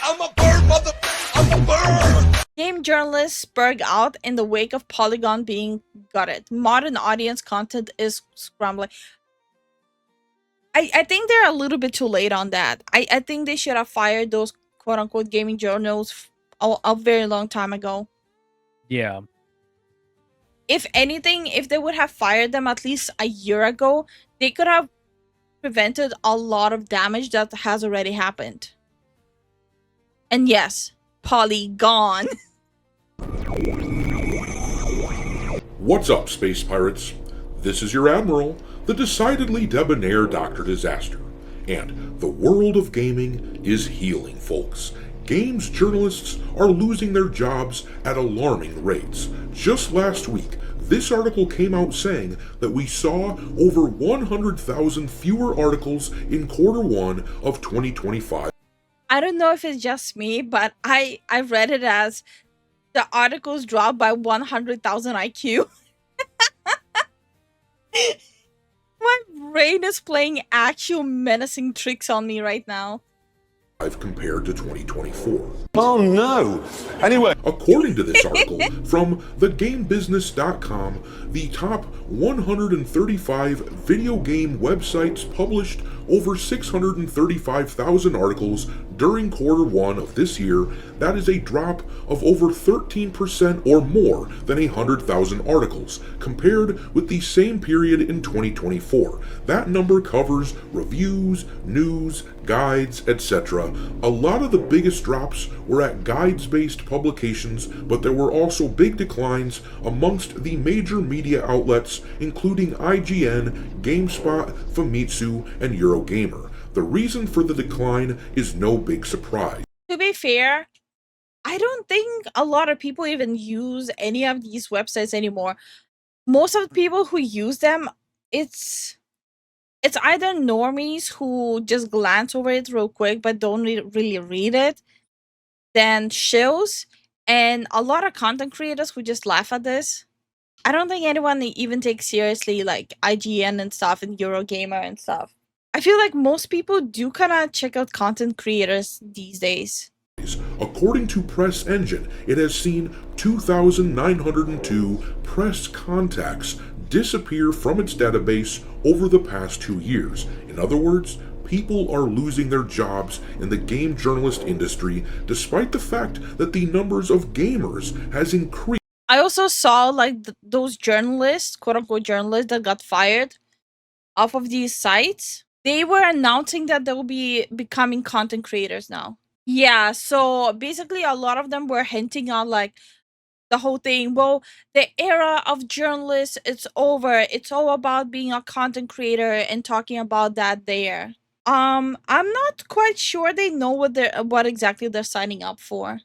I'm a bird, mother. I'm a bird. Game journalists burg out in the wake of Polygon being gutted. Modern audience content is scrambling. I think they're a little bit too late on that. I think they should have fired those quote-unquote gaming journals a very long time ago. Yeah. If anything, if they would have fired them at least a year ago, they could have prevented a lot of damage that has already happened. And yes, Polygon. What's up, space pirates? This is your Admiral, the decidedly debonair Dr. Disaster. And the world of gaming is healing, folks. Games journalists are losing their jobs at alarming rates. Just last week, this article came out saying that we saw over 100,000 fewer articles in Q1 of 2025. I don't know if it's just me, but I read it as the articles dropped by 100,000 IQ. My brain is playing actual menacing tricks on me right now. Compared to 2024. Oh no! Anyway, according to this article from thegamebusiness.com, the top 135 video game websites published over 635,000 articles during Q1 of this year. That is a drop of over 13% or more than 100,000 articles compared with the same period in 2024. That number covers reviews, news, guides, etc. A lot of the biggest drops were at guides-based publications, but there were also big declines amongst the major media outlets, including IGN, GameSpot, Famitsu, and Eurogamer. The reason for the decline is no big surprise. To be fair, I don't think a lot of people even use any of these websites anymore. Most of the people who use them, it's either normies who just glance over it real quick but don't really read it, then shills, and a lot of content creators who just laugh at this. I don't think anyone even takes seriously like IGN and stuff and Eurogamer and stuff. I feel like most people do kind of check out content creators these days. According to Press Engine, it has seen 2,902 press contacts disappear from its database over the past 2 years. In other words, people are losing their jobs in the game journalist industry, despite the fact that the numbers of gamers has increased. I also saw like those journalists, quote-unquote journalists, that got fired off of these sites. They were announcing that they'll be becoming content creators now. Yeah, so basically a lot of them were hinting on like the whole thing, well, the era of journalists, it's over. It's all about being a content creator and talking about that there. I'm not quite sure they know what exactly they're signing up for.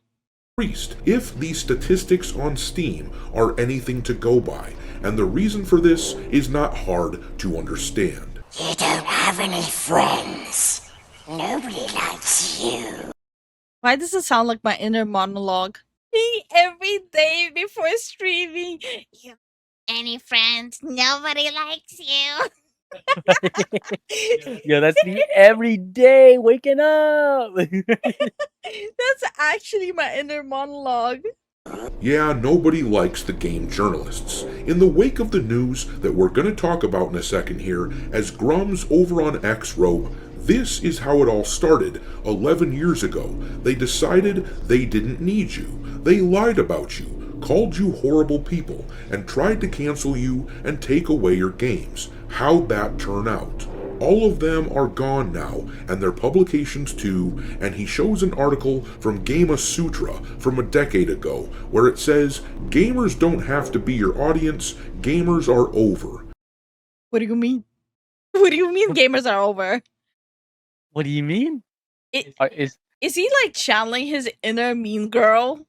If the statistics on Steam are anything to go by, and the reason for this is not hard to understand. You don't have any friends. Nobody likes you. Why does it sound like my inner monologue? Me every day before streaming. You any friends? Nobody likes you. Yeah, that's me every day waking up. That's actually my inner monologue. Yeah, nobody likes the game journalists. In the wake of the news that we're going to talk about in a second here, as Grums over on X wrote, this is how it all started 11 years ago. They decided they didn't need you. They lied about you, called you horrible people, and tried to cancel you and take away your games. How'd that turn out? All of them are gone now, and their publications too, and he shows an article from Gama Sutra from a decade ago, where it says, gamers don't have to be your audience, gamers are over. What do you mean? What do you mean gamers are over? What do you mean? Is he like channeling his inner mean girl?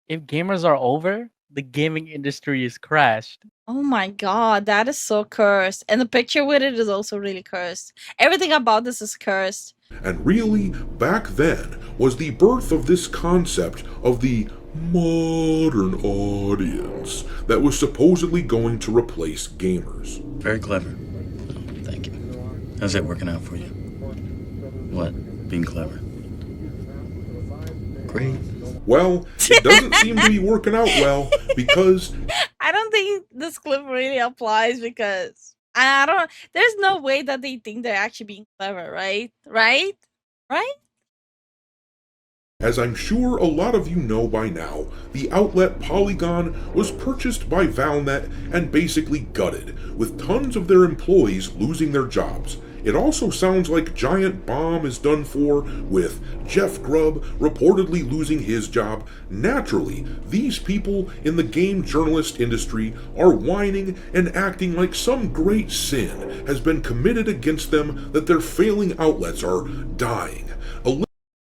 If gamers are over, the gaming industry is crashed. Oh my god, that is so cursed. And the picture with it is also really cursed. Everything about this is cursed. And really, back then, was the birth of this concept of the modern audience that was supposedly going to replace gamers. Very clever. Thank you. How's that working out for you? What? Being clever? Great. Well, it doesn't seem to be working out well because I don't think this clip really applies because I don't. There's no way that they think they're actually being clever, right? Right? Right? as I'm sure a lot of you know by now, the outlet Polygon was purchased by Valnet and basically gutted, with tons of their employees losing their jobs. It also sounds like Giant Bomb is done for, with Jeff Grubb reportedly losing his job. Naturally, these people in the game journalist industry are whining and acting like some great sin has been committed against them, that their failing outlets are dying.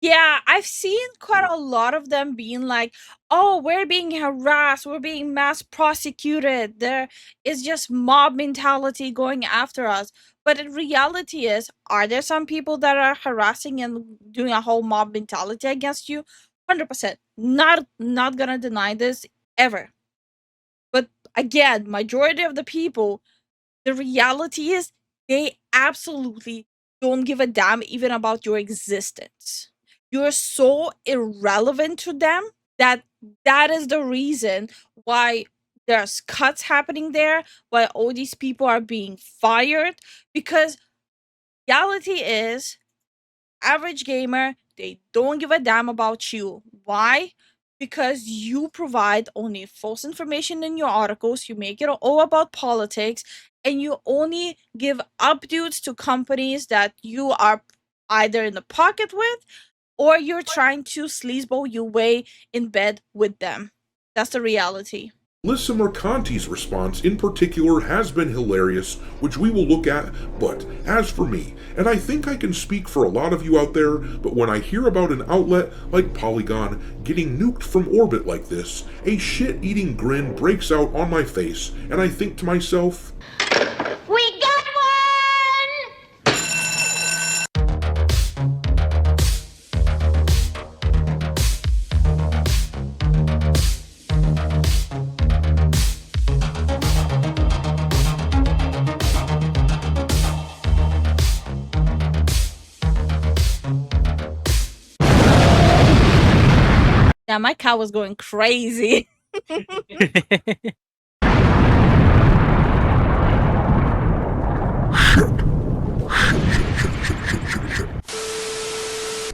Yeah, I've seen quite a lot of them being like, "Oh, we're being harassed, we're being mass prosecuted. There is just mob mentality going after us." But in reality is, are there some people that are harassing and doing a whole mob mentality against you? 100%. Not gonna deny this ever. But again, majority of the people, the reality is they absolutely don't give a damn even about your existence. You're so irrelevant to them that that is the reason why there's cuts happening there, why all these people are being fired. Because reality is, average gamer, they don't give a damn about you. Why? Because you provide only false information in your articles, you make it all about politics, and you only give updates to companies that you are either in the pocket with or you're trying to sleazeball your way in bed with them. That's the reality. Alyssa Mercanti's response in particular has been hilarious, which we will look at, but as for me, and I think I can speak for a lot of you out there, but when I hear about an outlet like Polygon getting nuked from orbit like this, a shit-eating grin breaks out on my face, and I think to myself, We got one! Yeah, my cat was going crazy.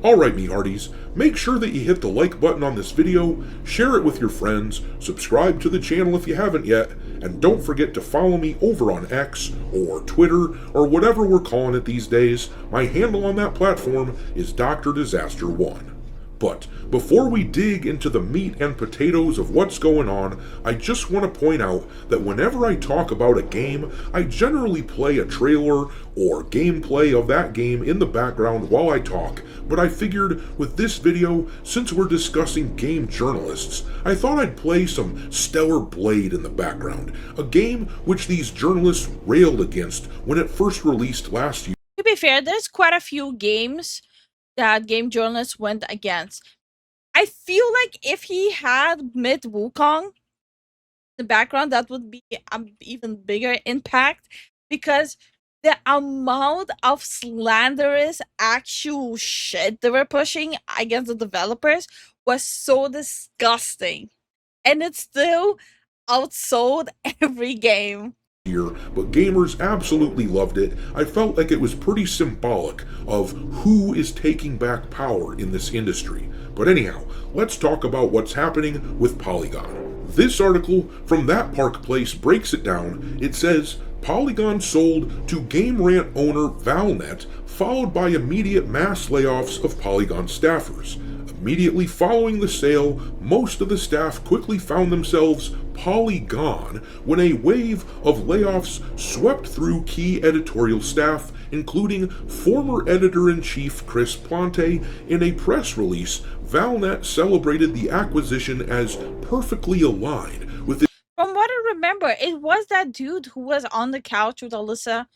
alright me hearties, make sure that you hit the like button on this video, share it with your friends, subscribe to the channel if you haven't yet, and don't forget to follow me over on X, or Twitter, or whatever we're calling it these days. My handle on that platform is Dr. Disaster 1. But before we dig into the meat and potatoes of what's going on, I just want to point out that whenever I talk about a game, I generally play a trailer or gameplay of that game in the background while I talk, but I figured with this video, since we're discussing game journalists, I thought I'd play some Stellar Blade in the background, a game which these journalists railed against when it first released last year. To be fair, there's quite a few games that game journalists went against. I feel like if he had Mid Wukong in the background, that would be an even bigger impact, because the amount of slanderous actual shit they were pushing against the developers was so disgusting. And it still outsold every game. But gamers absolutely loved it. I felt like it was pretty symbolic of who is taking back power in this industry. But anyhow, let's talk about what's happening with Polygon. This article from That Park Place breaks it down. It says, Polygon sold to Game Rant owner Valnet, followed by immediate mass layoffs of Polygon staffers. Immediately following the sale, most of the staff quickly found themselves Polygon when a wave of layoffs swept through key editorial staff, including former editor-in-chief Chris Plante. In a press release, Valnet celebrated the acquisition as perfectly aligned with its... From what I remember, it was that dude who was on the couch with Alyssa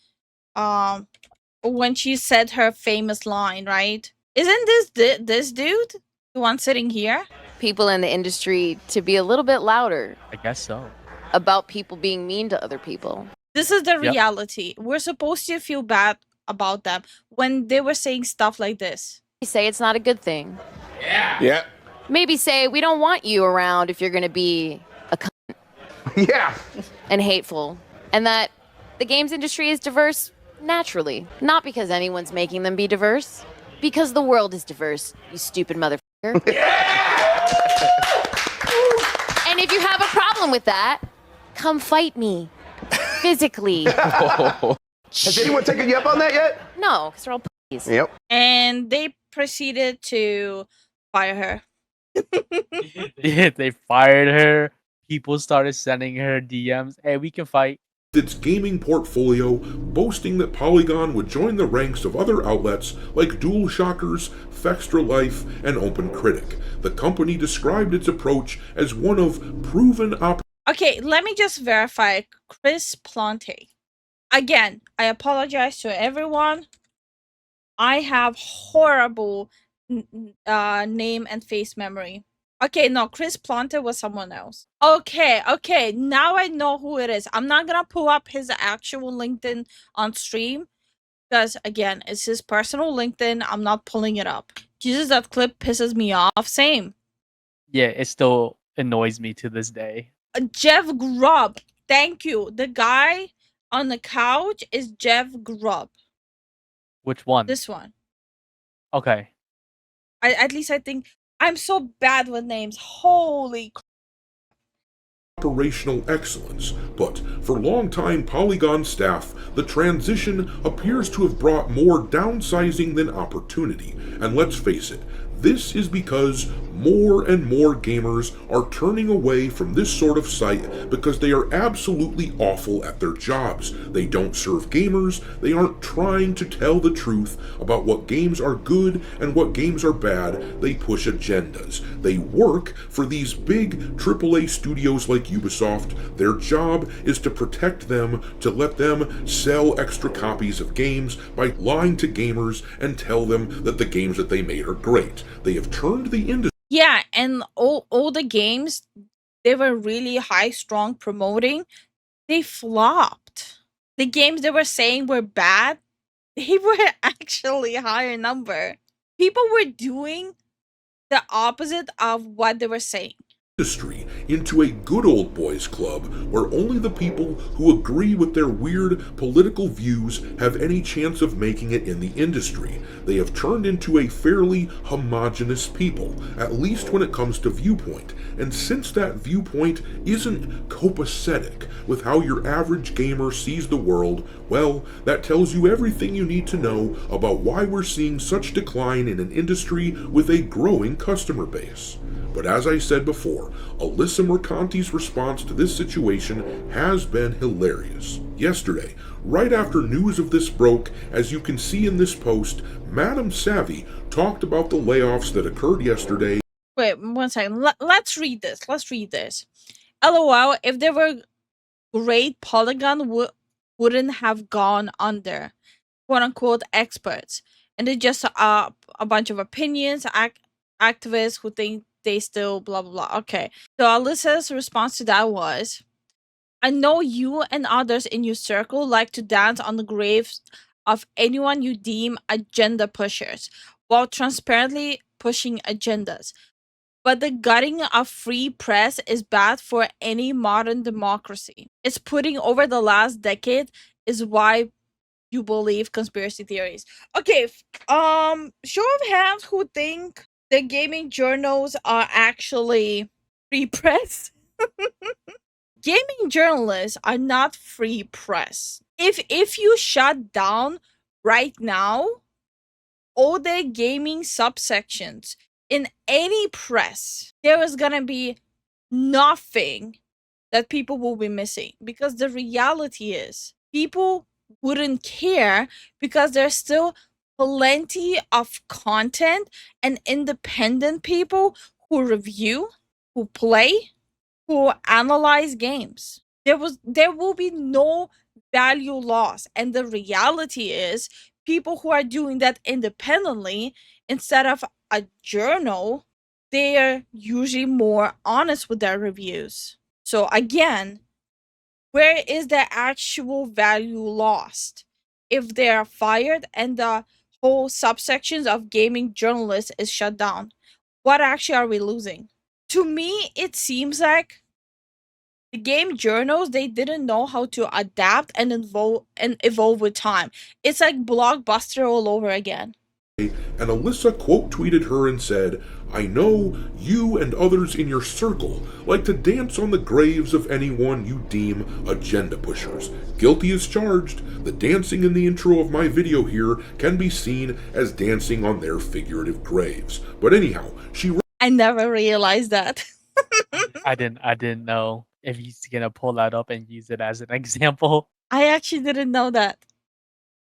when she said her famous line, right? Isn't this dude the one sitting here? People in the industry to be a little bit louder I guess so. about people being mean to other people. This is the reality. We're supposed to feel bad about them when they were saying stuff like this. They say it's not a good thing. Yeah. maybe say, we don't want you around if you're going to be a cunt Yeah. and hateful. And that the games industry is diverse naturally, not because anyone's making them be diverse, because the world is diverse, you stupid motherfucker. And if you have a problem with that, come fight me physically. Has anyone taken you up on that yet? No, because they're all pussies. Yep. And they proceeded to fire her. Yeah, they fired her. People started sending her DMs. Hey, we can fight. Its gaming portfolio, boasting that Polygon would join the ranks of other outlets like DualShockers, Fextra Life, and OpenCritic. The company described its approach as one of proven Okay, let me just verify. Chris Plante. Again, I apologize to everyone. I have horrible name and face memory. Okay, no, Chris Plante was someone else. Okay, now I know who it is. I'm not gonna pull up his actual LinkedIn on stream, because, again, it's his personal LinkedIn. I'm not pulling it up. Jesus, that clip pisses me off. Same. Yeah, it still annoys me to this day. Jeff Grubb. Thank you. The guy on the couch is Jeff Grubb. Which one? This one. Okay. At least I think... I'm so bad with names. Holy operational excellence, but for longtime Polygon staff, the transition appears to have brought more downsizing than opportunity. And let's face it, this is because more and more gamers are turning away from this sort of site because they are absolutely awful at their jobs. They don't serve gamers, they aren't trying to tell the truth about what games are good and what games are bad, they push agendas. They work for these big AAA studios like Ubisoft. Their job is to protect them, to let them sell extra copies of games by lying to gamers and tell them that the games that they made are great. They have turned the industry. Yeah, and all the games they were really high strong promoting, they flopped. The games they were saying were bad, they were actually higher number. People were doing the opposite of what they were saying. Industry into a good old boys club where only the people who agree with their weird political views have any chance of making it in the industry. They have turned into a fairly homogenous people, at least when it comes to viewpoint, and since that viewpoint isn't copacetic with how your average gamer sees the world, well, that tells you everything you need to know about why we're seeing such decline in an industry with a growing customer base. But as I said before, Alyssa Mercanti's response to this situation has been hilarious. Yesterday, right after news of this broke, as you can see in this post, Madam Savvy talked about the layoffs that occurred yesterday. Wait, 1 second. Let's read this. LOL, if they were great, Polygon wouldn't have gone under. Quote unquote experts. And they're just a bunch of opinions, activists who think they still blah blah blah. Okay, so Alyssa's response to that was, I know you and others in your circle like to dance on the graves of anyone you deem agenda pushers while transparently pushing agendas. But the gutting of free press is bad for any modern democracy. It's putting over the last decade is why you believe conspiracy theories. Okay, show of hands who think the gaming journals are actually free press. Gaming journalists are not free press. If you shut down right now all the gaming subsections in any press, there is gonna be nothing that people will be missing, because the reality is people wouldn't care because there's still plenty of content and independent people who review, who play, who analyze games. There will be no value loss, and the reality is people who are doing that independently instead of a journal, they are usually more honest with their reviews. So again, where is the actual value lost if they are fired and the whole subsections of gaming journalists is shut down? what actually are we losing? To me, it seems like the game Journos, they didn't know how to adapt and evolve with time. It's like Blockbuster all over again. And Alyssa quote tweeted her and said, "I know you and others in your circle like to dance on the graves of anyone you deem agenda pushers. Guilty as charged. The dancing in the intro of my video here can be seen as dancing on their figurative graves." But anyhow, she I never realized that. I didn't know if he's gonna pull that up and use it as an example. I actually didn't know that.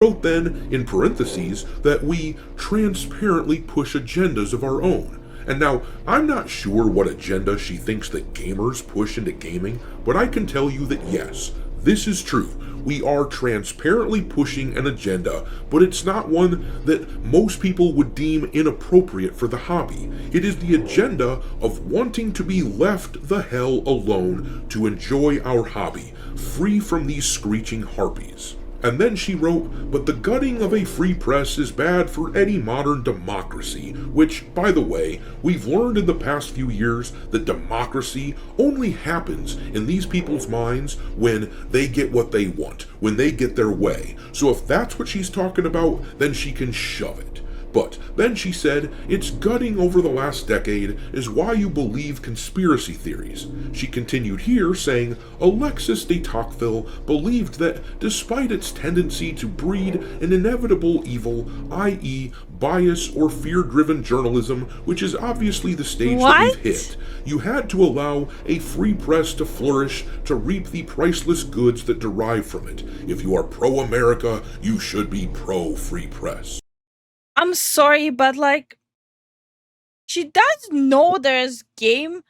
wrote then, in parentheses, that we transparently push agendas of our own. And now, I'm not sure what agenda she thinks that gamers push into gaming, but I can tell you that yes, this is true. We are transparently pushing an agenda, but it's not one that most people would deem inappropriate for the hobby. It is the agenda of wanting to be left the hell alone to enjoy our hobby, free from these screeching harpies. And then she wrote, "But the gutting of a free press is bad for any modern democracy," which, by the way, we've learned in the past few years that democracy only happens in these people's minds when they get what they want, when they get their way. So if that's what she's talking about, then she can shove it. But then she said, "It's gutting over the last decade is why you believe conspiracy theories." She continued here saying, "Alexis de Tocqueville believed that despite its tendency to breed an inevitable evil, i.e. bias or fear-driven journalism, which is obviously the stage that we've hit, you had to allow a free press to flourish to reap the priceless goods that derive from it. If you are pro-America, you should be pro-free press." I'm sorry, but like, she does know there's game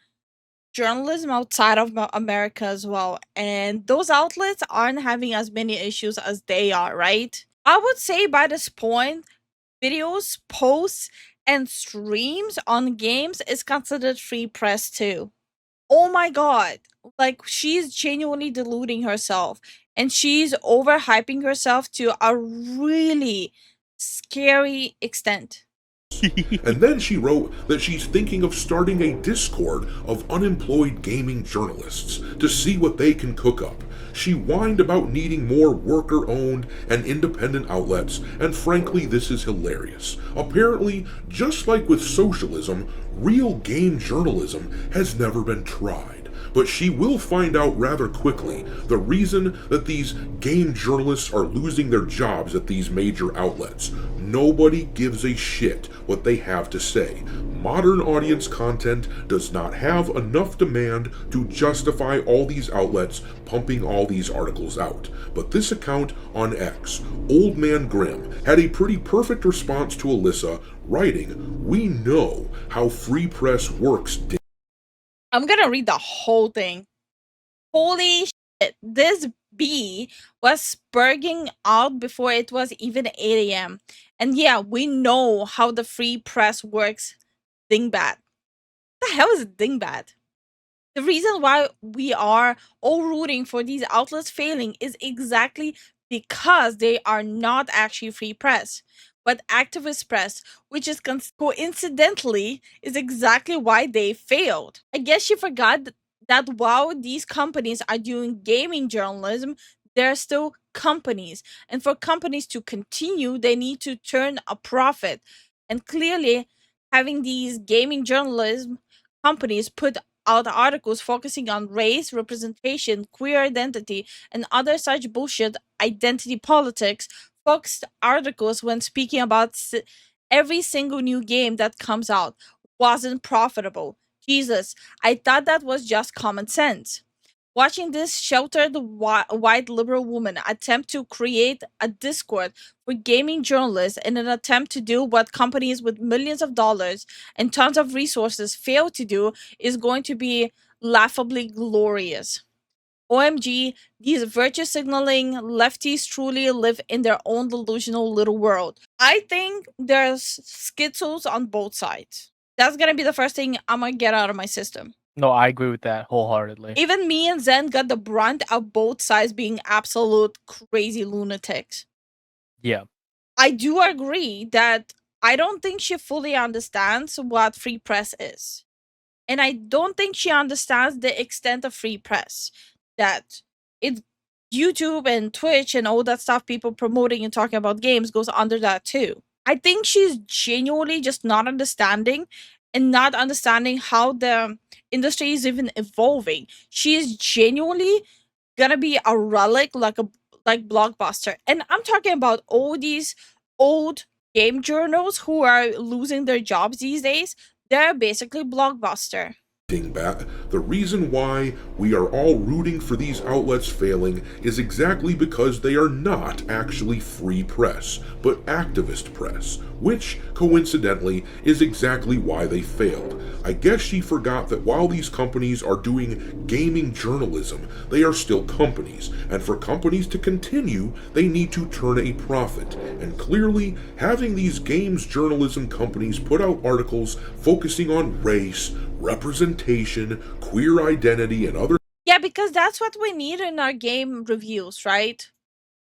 journalism outside of America as well, and those outlets aren't having as many issues as they are, right? I would say by this point, videos, posts, and streams on games is considered free press too. Oh my god. Like, she's genuinely deluding herself, and she's overhyping herself to a really scary extent. And then she wrote that she's thinking of starting a Discord of unemployed gaming journalists to see what they can cook up. She whined about needing more worker-owned and independent outlets, and frankly, this is hilarious. Apparently, just like with socialism, real game journalism has never been tried. But she will find out rather quickly the reason that these game journalists are losing their jobs at these major outlets. Nobody gives a shit what they have to say. Modern audience content does not have enough demand to justify all these outlets pumping all these articles out. But this account on X, Old Man Grimm, had a pretty perfect response to Alyssa, writing, "We know how free press works." I'm gonna read the whole thing. Holy shit, this bee was spurging out before it was even 8 a.m. And yeah, we know how the free press works, dingbat. What the hell is a dingbat? The reason why we are all rooting for these outlets failing is exactly because they are not actually free press, but activist press, which is coincidentally is exactly why they failed. I guess she forgot that while these companies are doing gaming journalism, they're still companies. And for companies to continue, they need to turn a profit. And clearly, having these gaming journalism companies put out articles focusing on race, representation, queer identity, and other such bullshit identity politics, focused articles when speaking about every single new game that comes out wasn't profitable. Jesus, I thought that was just common sense. Watching this sheltered white liberal woman attempt to create a Discord for gaming journalists in an attempt to do what companies with millions of dollars and tons of resources fail to do is going to be laughably glorious. OMG, these virtue signaling lefties truly live in their own delusional little world. I think there's schizos on both sides. That's gonna be the first thing I'm gonna get out of my system. No, I agree with that wholeheartedly. Even me and Zen got the brunt of both sides being absolute crazy lunatics. Yeah. I do agree that I don't think she fully understands what free press is. And I don't think she understands the extent of free press. That it's YouTube and Twitch and all that stuff, people promoting and talking about games, goes under that too. I think she's genuinely just not understanding and not understanding how the industry is even evolving. She is genuinely gonna be a relic like Blockbuster. And I'm talking about all these old game journals who are losing their jobs these days. They're basically Blockbuster. Dingbat, the reason why we are all rooting for these outlets failing is exactly because they are not actually free press, but activist press, which, coincidentally, is exactly why they failed. I guess she forgot that while these companies are doing gaming journalism, they are still companies, and for companies to continue, they need to turn a profit. And clearly, having these games journalism companies put out articles focusing on race, representation, queer identity, and other Yeah, because that's what we need in our game reviews, right?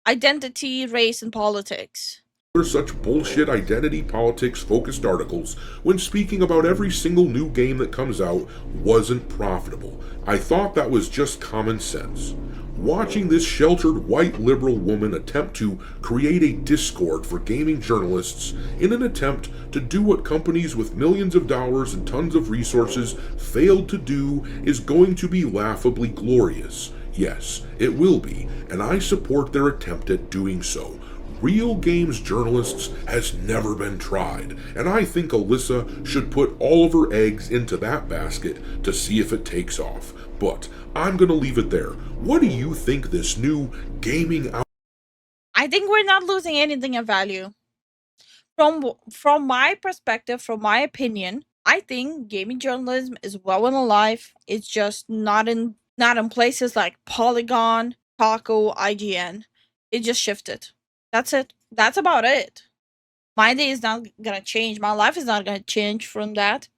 Identity, race, and politics. such bullshit identity politics focused articles when speaking about every single new game that comes out wasn't profitable. I thought that was just common sense. Watching this sheltered white liberal woman attempt to create a discord for gaming journalists in an attempt to do what companies with millions of dollars and tons of resources failed to do is going to be laughably glorious. Yes, it will be, and I support their attempt at doing so. Real games journalists has never been tried, and I think Alyssa should put all of her eggs into that basket to see if it takes off. But I'm gonna leave it there. What do you think this new gaming out? I think we're not losing anything of value. From my perspective, from my opinion, I think gaming journalism is well and alive. It's just not in places like Polygon, Taco, IGN. It just shifted. That's it. That's about it. My day is not gonna change. My life is not gonna change from that.